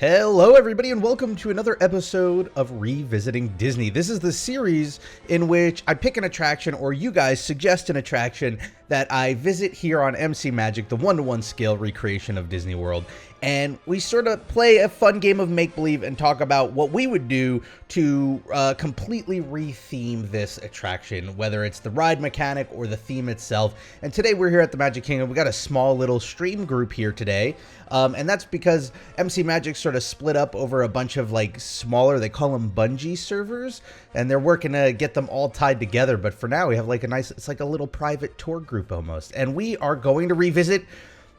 Hello, everybody, and welcome to another episode of Revisiting Disney. This is the series in which I pick an attraction, or you guys suggest an attraction that I visit here on MC Magic, the one-to-one scale recreation of Disney World. And we sort of play a fun game of make-believe and talk about what we would do to completely re-theme this attraction, whether it's the ride mechanic or the theme itself. And today we're here at the Magic Kingdom. We got a small little stream group here today. And that's because MC Magic sort of split up over a bunch of like smaller, they call them bungee servers, and they're working to get them all tied together. But for now, we have like a nice, it's like a little private tour group almost. And we are going to revisit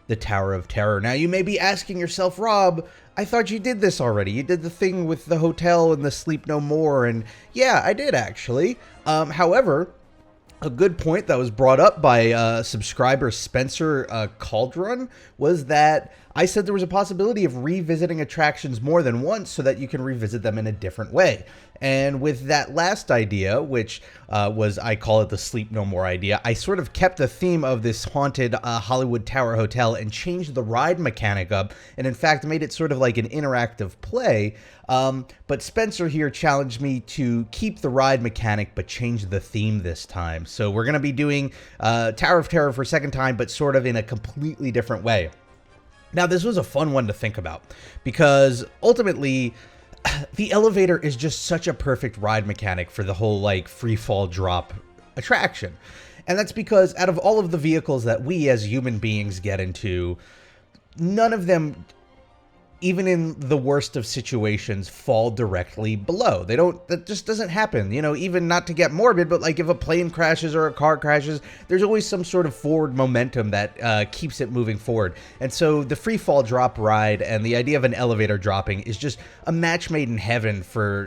the Tower of Terror. Now, you may be asking yourself, Rob, I thought you did this already. You did the thing with the hotel and the Sleep No More. And yeah, I did actually. However, a good point that was brought up by subscriber Spencer Caldron was that I said there was a possibility of revisiting attractions more than once so that you can revisit them in a different way. And with that last idea, which was, I call it the Sleep No More idea, I sort of kept the theme of this haunted Hollywood Tower Hotel and changed the ride mechanic up, and in fact made it sort of like an interactive play. But Spencer here challenged me to keep the ride mechanic but change the theme this time. So we're going to be doing Tower of Terror for a second time, but sort of in a completely different way. Now, this was a fun one to think about because ultimately the elevator is just such a perfect ride mechanic for the whole like free fall drop attraction. And that's because out of all of the vehicles that we as human beings get into, none of them, even in the worst of situations, fall directly below. They don't, that just doesn't happen. You know, even not to get morbid, but like if a plane crashes or a car crashes, there's always some sort of forward momentum that keeps it moving forward. And so the free fall drop ride and the idea of an elevator dropping is just a match made in heaven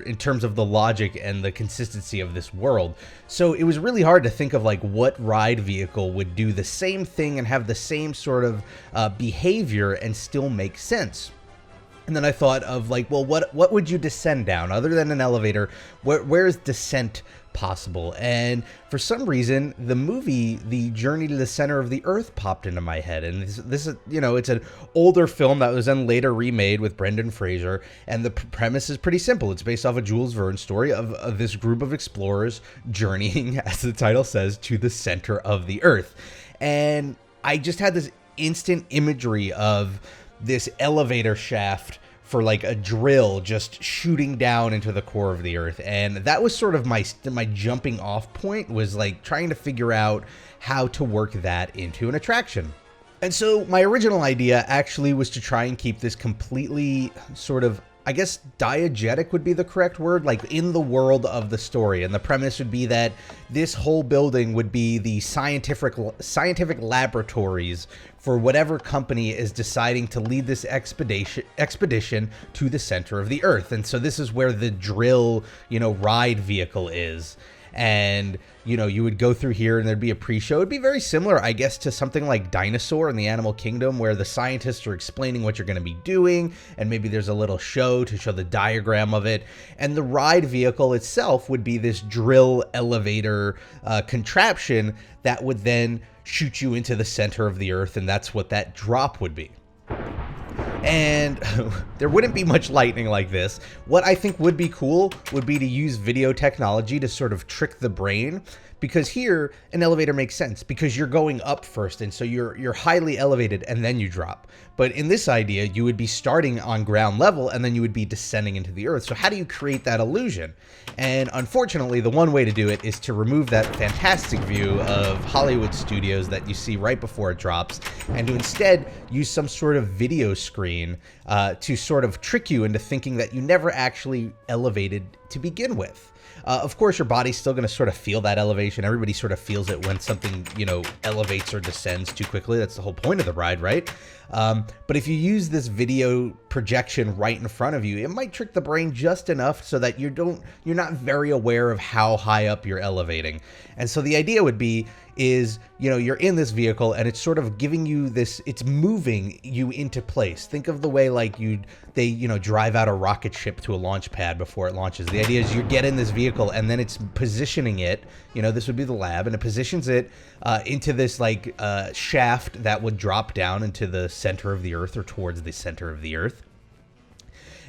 in terms of the logic and the consistency of this world. So it was really hard to think of like what ride vehicle would do the same thing and have the same sort of behavior and still make sense. And then I thought of like, well, what would you descend down other than an elevator? Where is descent possible? And for some reason, the movie, The Journey to the Center of the Earth, popped into my head. And this is, you know, it's an older film that was then later remade with Brendan Fraser. And the premise is pretty simple. It's based off a Jules Verne story of this group of explorers journeying, as the title says, to the center of the Earth. And I just had this instant imagery of this elevator shaft for like a drill just shooting down into the core of the earth. And that was sort of my jumping off point, was like trying to figure out how to work that into an attraction. And so my original idea actually was to try and keep this completely sort of, I guess diegetic would be the correct word, like in the world of the story. And the premise would be that this whole building would be the scientific laboratories for whatever company is deciding to lead this expedition to the center of the earth. And so this is where the drill, ride vehicle is. And, you would go through here and there'd be a pre-show. It'd be very similar, I guess, to something like Dinosaur in the Animal Kingdom, where the scientists are explaining what you're going to be doing. And maybe there's a little show to show the diagram of it. And the ride vehicle itself would be this drill elevator contraption that would then shoot you into the center of the earth. And that's what that drop would be. And there wouldn't be much lightning like this. What I think would be cool would be to use video technology to sort of trick the brain, because here an elevator makes sense because you're going up first, and so you're highly elevated and then you drop. But in this idea, you would be starting on ground level and then you would be descending into the earth. So how do you create that illusion? And unfortunately, the one way to do it is to remove that fantastic view of Hollywood studios that you see right before it drops, and to instead use some sort of video screen to sort of trick you into thinking that you never actually elevated to begin with. Of course, your body's still going to sort of feel that elevation. Everybody sort of feels it when something, elevates or descends too quickly. That's the whole point of the ride, right? But if you use this video projection right in front of you, it might trick the brain just enough so that you're not very aware of how high up you're elevating. And so the idea would be you're in this vehicle and it's sort of giving you this, it's moving you into place. Think of the way like they drive out a rocket ship to a launch pad before it launches. The idea is you get in this vehicle and then it's positioning it, this would be the lab, and it positions it into this like shaft that would drop down into the center of the earth or towards the center of the earth.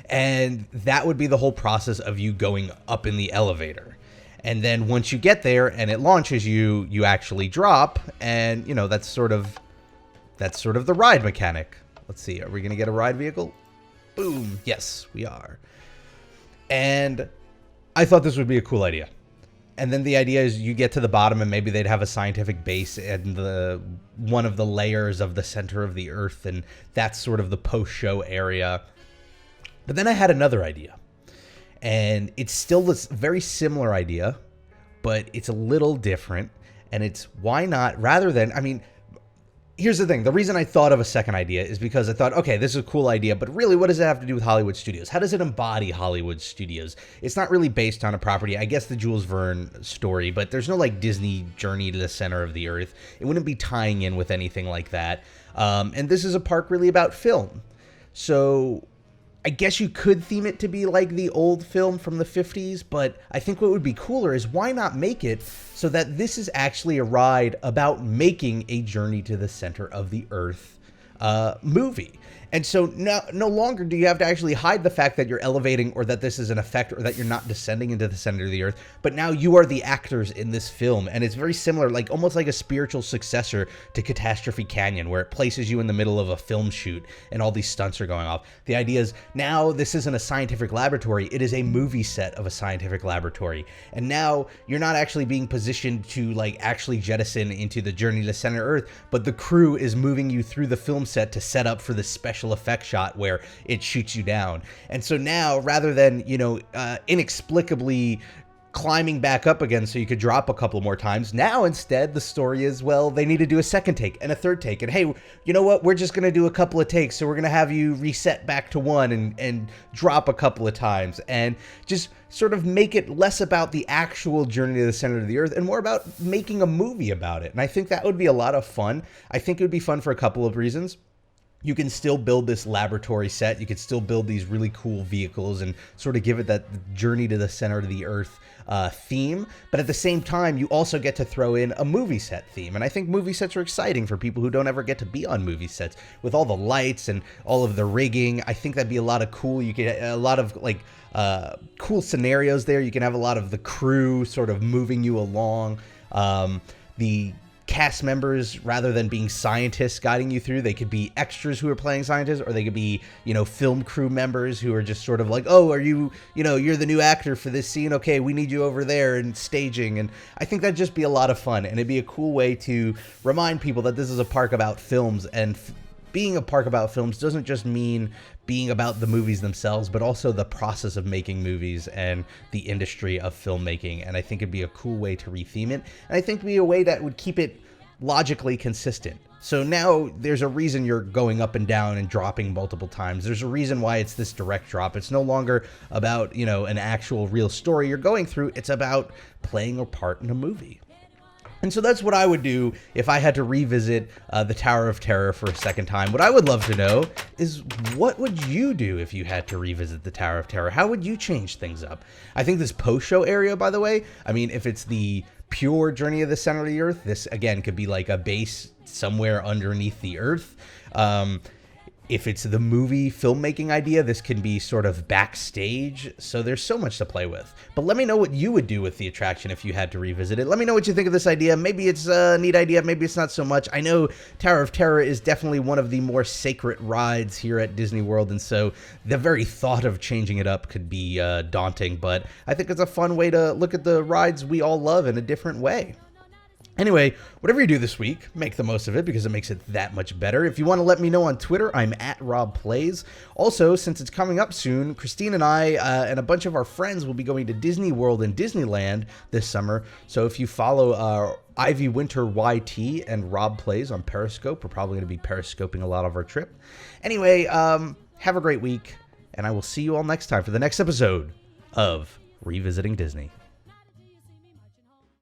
And that would be the whole process of you going up in the elevator. And then once you get there and it launches you, you actually drop, and you know, that's sort of the ride mechanic. Let's see, are we going to get a ride vehicle? Boom. Yes, we are. And I thought this would be a cool idea. And then the idea is you get to the bottom and maybe they'd have a scientific base in one of the layers of the center of the Earth, and that's sort of the post-show area. But then I had another idea. And it's still this very similar idea, but it's a little different. And it's, why not, rather than, I mean, here's the thing. The reason I thought of a second idea is because I thought, okay, this is a cool idea, but really, what does it have to do with Hollywood studios? How does it embody Hollywood studios? It's not really based on a property. I guess the Jules Verne story, but there's no like Disney journey to the center of the Earth. It wouldn't be tying in with anything like that. And this is a park really about film. So I guess you could theme it to be like the old film from the 50s, but I think what would be cooler is, why not make it so that this is actually a ride about making a journey to the center of the Earth movie. And so no longer do you have to actually hide the fact that you're elevating, or that this is an effect, or that you're not descending into the center of the Earth, but now you are the actors in this film. And it's very similar, like almost like a spiritual successor to Catastrophe Canyon, where it places you in the middle of a film shoot and all these stunts are going off. The idea is, now this isn't a scientific laboratory, it is a movie set of a scientific laboratory. And now you're not actually being positioned to like actually jettison into the journey to the center of Earth, but the crew is moving you through the film set to set up for this special effect shot where it shoots you down. And so now, rather than, you know, inexplicably climbing back up again so you could drop a couple more times, now instead the story is, well, they need to do a second take and a third take, and hey, you know what, we're just going to do a couple of takes, so we're going to have you reset back to one and drop a couple of times, and just sort of make it less about the actual journey to the center of the Earth and more about making a movie about it. And I think that would be a lot of fun. I think it would be fun for a couple of reasons. You can still build this laboratory set. You could still build these really cool vehicles and sort of give it that journey to the center of the Earth theme. But at the same time, you also get to throw in a movie set theme. And I think movie sets are exciting for people who don't ever get to be on movie sets. With all the lights and all of the rigging, I think that'd be a lot of cool. You get a lot of like cool scenarios there. You can have a lot of the crew sort of moving you along. The cast members, rather than being scientists guiding you through, they could be extras who are playing scientists, or they could be, you know, film crew members who are just sort of like, oh, are you, you know, you're the new actor for this scene, okay, we need you over there and staging. And I think that'd just be a lot of fun, and it'd be a cool way to remind people that this is a park about films, and being a park about films doesn't just mean being about the movies themselves, but also the process of making movies and the industry of filmmaking. And I think it'd be a cool way to retheme it. And I think it'd be a way that would keep it logically consistent. So now there's a reason you're going up and down and dropping multiple times. There's a reason why it's this direct drop. It's no longer about, you know, an actual real story you're going through. It's about playing a part in a movie. And so that's what I would do if I had to revisit the Tower of Terror for a second time. What I would love to know is, what would you do if you had to revisit the Tower of Terror? How would you change things up? I think this post-show area, by the way, I mean, if it's the pure journey of the center of the Earth, this, again, could be like a base somewhere underneath the Earth. If it's the movie filmmaking idea, this can be sort of backstage. So there's so much to play with. But let me know what you would do with the attraction if you had to revisit it. Let me know what you think of this idea. Maybe it's a neat idea, maybe it's not so much. I know Tower of Terror is definitely one of the more sacred rides here at Disney World, and so the very thought of changing it up could be daunting, but I think it's a fun way to look at the rides we all love in a different way. Anyway, whatever you do this week, make the most of it, because it makes it that much better. If you want to let me know on Twitter, I'm at RobPlays. Also, since it's coming up soon, Christine and I and a bunch of our friends will be going to Disney World and Disneyland this summer. So if you follow Ivy Winter YT and Rob Plays on Periscope, we're probably going to be periscoping a lot of our trip. Anyway, have a great week, and I will see you all next time for the next episode of Revisiting Disney.